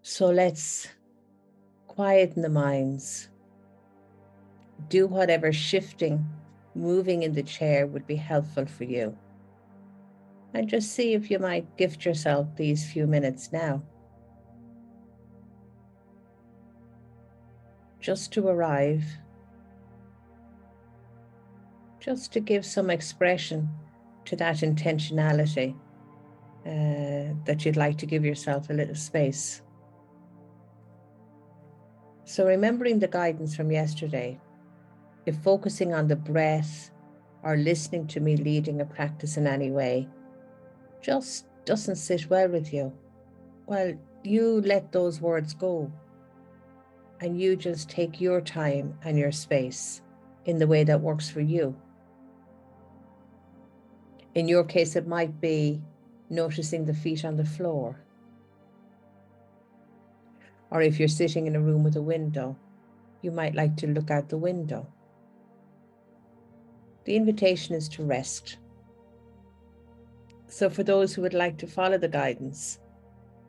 So let's quieten the minds. Do whatever shifting, moving in the chair would be helpful for you. And just see if you might gift yourself these few minutes now. Just to arrive. Just to give some expression to that intentionality that you'd like to give yourself a little space. So remembering the guidance from yesterday, if focusing on the breath or listening to me leading a practice in any way just doesn't sit well with you, well, you let those words go and you just take your time and your space in the way that works for you. In your case, it might be noticing the feet on the floor. Or if you're sitting in a room with a window, you might like to look out the window. The invitation is to rest. So for those who would like to follow the guidance,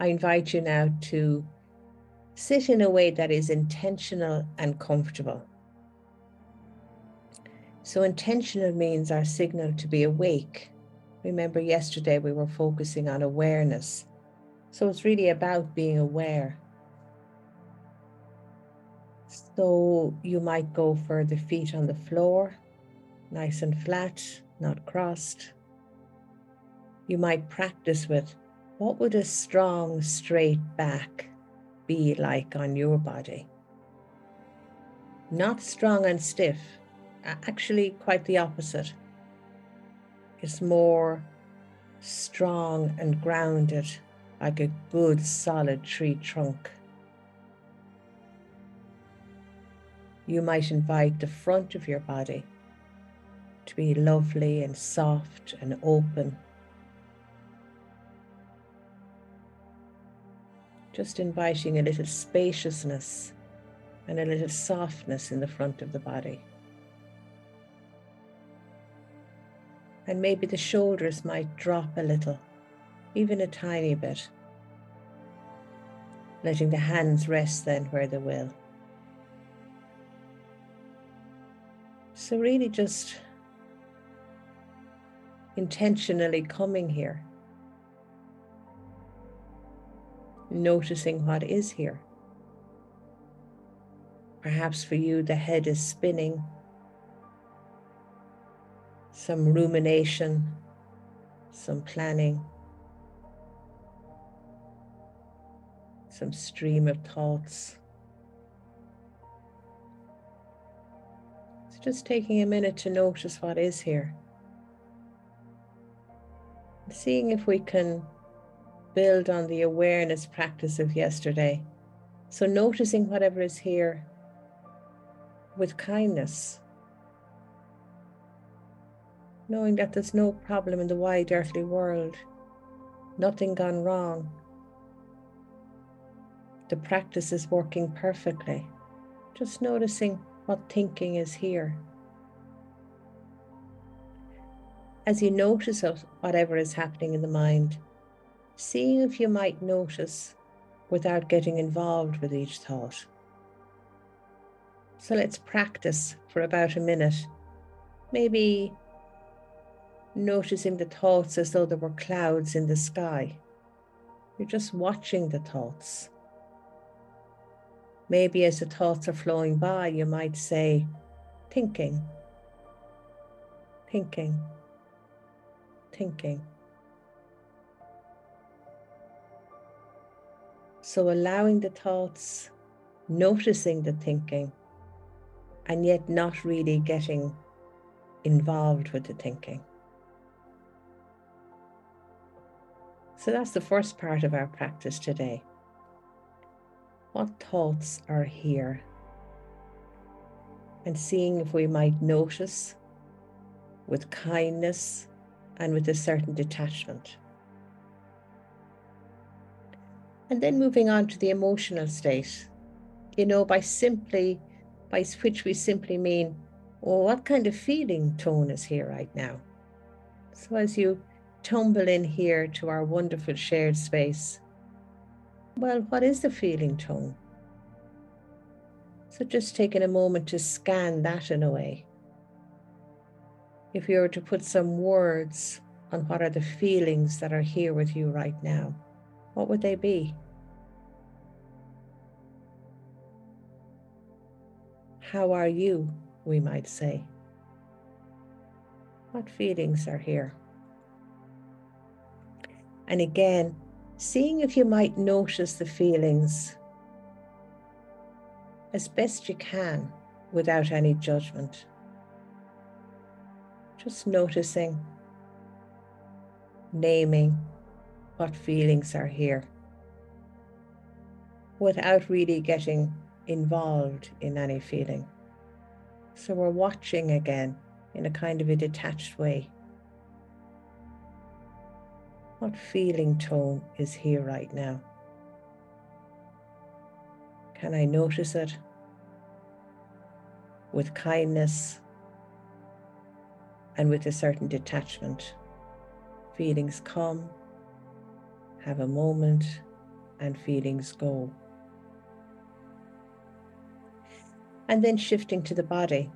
I invite you now to sit in a way that is intentional and comfortable. So intentional means our signal to be awake. Remember, yesterday we were focusing on awareness. So it's really about being aware. So you might go for the feet on the floor, nice and flat, not crossed. You might practice with, what would a strong, straight back be like on your body? Not strong and stiff, actually quite the opposite. It's more strong and grounded, like a good solid tree trunk. You might invite the front of your body to be lovely and soft and open. Just inviting a little spaciousness and a little softness in the front of the body. And maybe the shoulders might drop a little, even a tiny bit. Letting the hands rest then where they will. So really just intentionally coming here. Noticing what is here. Perhaps for you the head is spinning. Some rumination, some planning, some stream of thoughts. So just taking a minute to notice what is here. Seeing if we can build on the awareness practice of yesterday. So noticing whatever is here with kindness. Knowing that there's no problem in the wide earthly world. Nothing gone wrong. The practice is working perfectly. Just noticing what thinking is here. As you notice whatever is happening in the mind, seeing if you might notice without getting involved with each thought. So let's practice for about a minute. Maybe noticing the thoughts as though there were clouds in the sky. You're just watching the thoughts. Maybe as the thoughts are flowing by, you might say, thinking, thinking, thinking. So allowing the thoughts, noticing the thinking, and yet not really getting involved with the thinking. So that's the first part of our practice today. What thoughts are here? And seeing if we might notice with kindness and with a certain detachment. And then moving on to the emotional state, by which we simply mean, what kind of feeling tone is here right now? So as you tumble in here to our wonderful shared space, well, what is the feeling tone? So just taking a moment to scan that in a way. If you were to put some words on what are the feelings that are here with you right now, what would they be? How are you, we might say. What feelings are here? And again, seeing if you might notice the feelings as best you can without any judgment. Just noticing, naming what feelings are here without really getting involved in any feeling. So we're watching again in a kind of a detached way. What feeling tone is here right now? Can I notice it with kindness and with a certain detachment? Feelings come, have a moment, and feelings go. And then shifting to the body.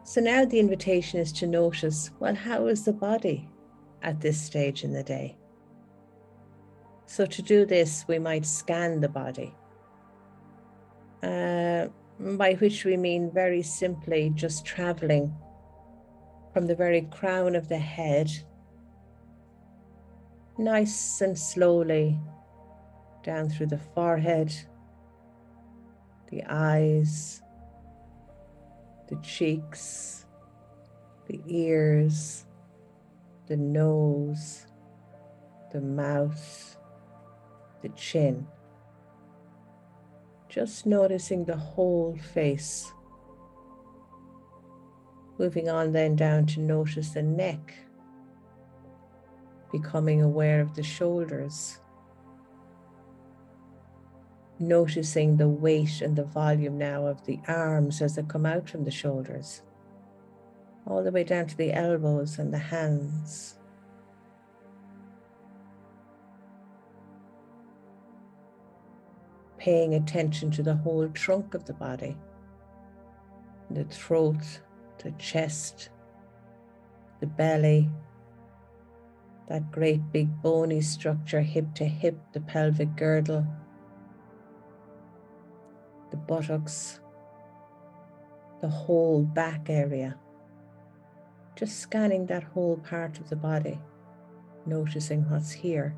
So now the invitation is to notice, well, how is the body at this stage in the day? So to do this, we might scan the body, by which we mean very simply just traveling from the very crown of the head, nice and slowly down through the forehead, the eyes, the cheeks, the ears, the nose, the mouth, the chin. Just noticing the whole face. Moving on then down to notice the neck, becoming aware of the shoulders, noticing the weight and the volume now of the arms as they come out from the shoulders, all the way down to the elbows and the hands. Paying attention to the whole trunk of the body, the throat, the chest, the belly, that great big bony structure, hip to hip, the pelvic girdle, the buttocks, the whole back area. Just scanning that whole part of the body, noticing what's here.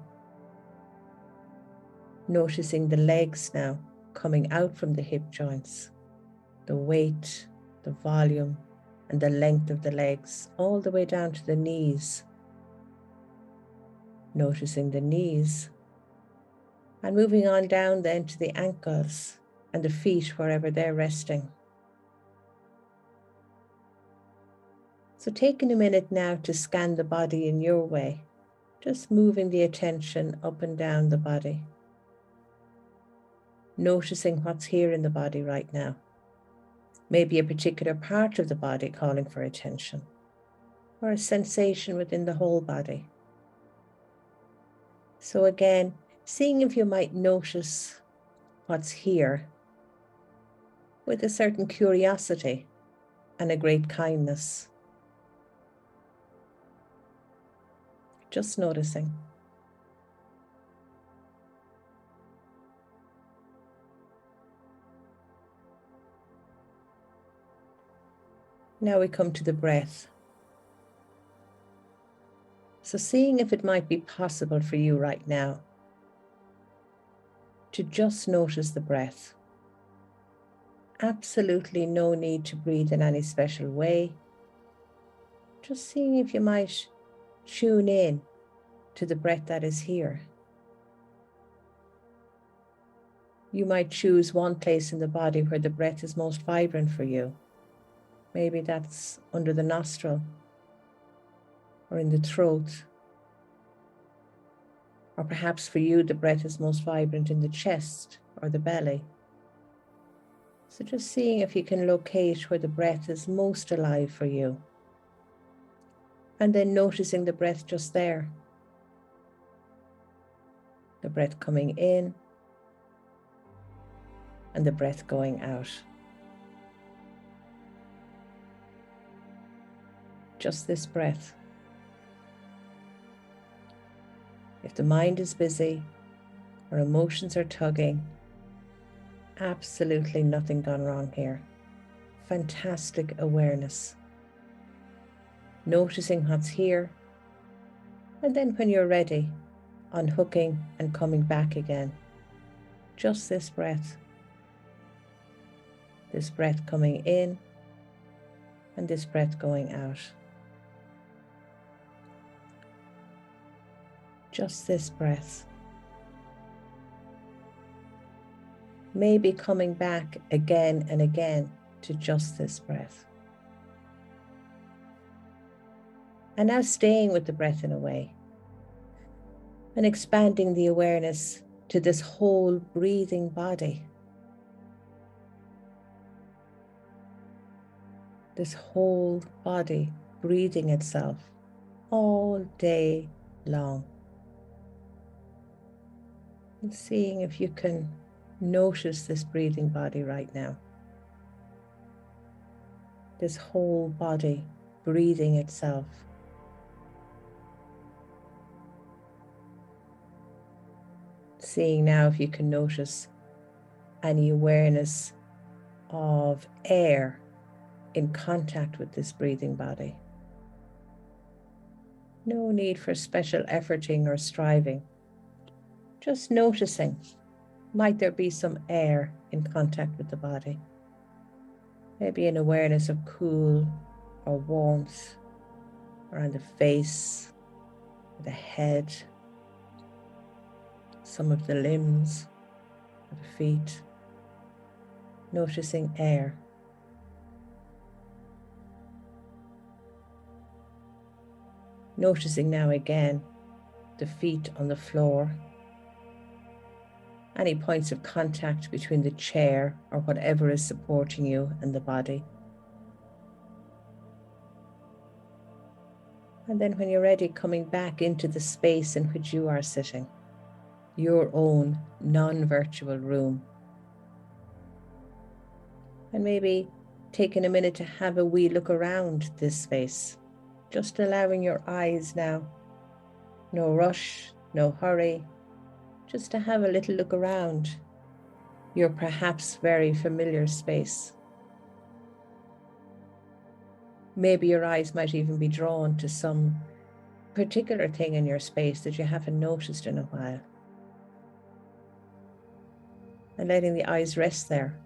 Noticing the legs now coming out from the hip joints, the weight, the volume, and the length of the legs, all the way down to the knees. Noticing the knees, and moving on down then to the ankles and the feet wherever they're resting. So taking a minute now to scan the body in your way, just moving the attention up and down the body. Noticing what's here in the body right now. Maybe a particular part of the body calling for attention, or a sensation within the whole body. So again, seeing if you might notice what's here with a certain curiosity and a great kindness. Just noticing. Now we come to the breath. So seeing if it might be possible for you right now to just notice the breath. Absolutely no need to breathe in any special way. Just seeing if you might tune in to the breath that is here. You might choose one place in the body where the breath is most vibrant for you. Maybe that's under the nostril or in the throat. Or perhaps for you, the breath is most vibrant in the chest or the belly. So just seeing if you can locate where the breath is most alive for you. And then noticing the breath just there. the breath coming in and the breath going out. Just this breath. If the mind is busy or emotions are tugging, absolutely nothing gone wrong here. Fantastic awareness. Noticing what's here, and then when you're ready, unhooking and coming back again. Just this breath. This breath coming in and this breath going out. Just this breath. Maybe coming back again and again to just this breath. And now staying with the breath in a way and expanding the awareness to this whole breathing body. This whole body breathing itself all day long. And seeing if you can notice this breathing body right now. This whole body breathing itself. Seeing now if you can notice any awareness of air in contact with this breathing body. No need for special efforting or striving. Just noticing, might there be some air in contact with the body? Maybe an awareness of cool or warmth around the face, the head, some of the limbs, the feet. Noticing air. Noticing now again the feet on the floor. Any points of contact between the chair or whatever is supporting you and the body. And then when you're ready, coming back into the space in which you are sitting, your own non-virtual room. And maybe taking a minute to have a wee look around this space, just allowing your eyes now, no rush, no hurry, just to have a little look around your perhaps very familiar space. Maybe your eyes might even be drawn to some particular thing in your space that you haven't noticed in a while. And letting the eyes rest there